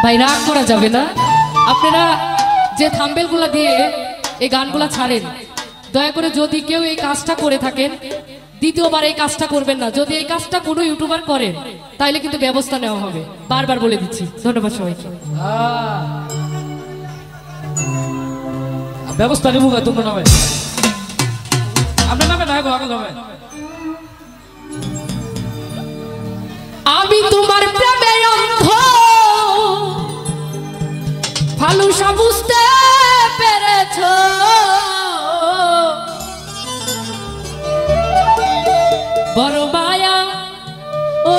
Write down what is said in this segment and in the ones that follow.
তাই রাগ করা যাবে না। আপনারা যে থাম্বনেলগুলো দিয়ে এই গানগুলো ছাড়েন, দয়া করে যদি কেউ এই কাজটা করে থাকেন দ্বিতীয়বার এই কাজটা করবেন না। যদি এই কাজটা কোনো ইউটিউবার করেন তাহলে কিন্তু ব্যবস্থা নেওয়া হবে, বারবার বলে দিচ্ছি। ধন্যবাদ সবাইকে। ব্যবস্থা নেব তোমরা নামে, আপনার নামে না গো, আমার নামে। আমি তোমার প্রেমে অন্ধ, ভালোবাসা বুঝতে পেরেছো, বড় মায়া ও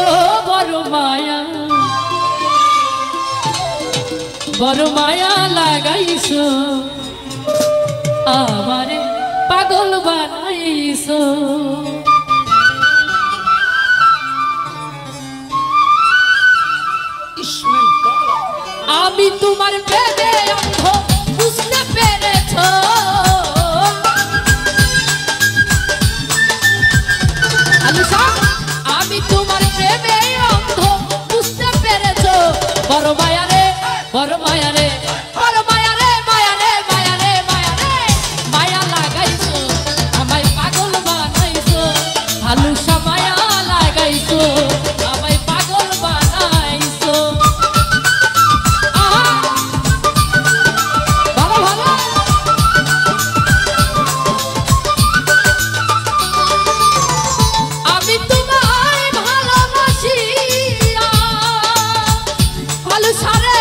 বড় মায়া, বড় মায়া লাগাইছো, আমারে পাগল বানাইছো। আমি তোমার প্রেমে অন্ধ, বুঝতে পেরেছো, আমি তোমার প্রেমে অন্ধ, বুঝতে পেরেছো, বড় মায়া রে বড় মায়া রে, বড় মায়া রে, মায়া রে, মায়া রে, মায়া রে, মায়া লাগাইছো, আমায় পাগল বানাইছো, ভালোবাসা মায়া লাগাইছো, আমায় পাগল বানাইছো। আমি তোমায় ভালোবাসি, ভালো সারে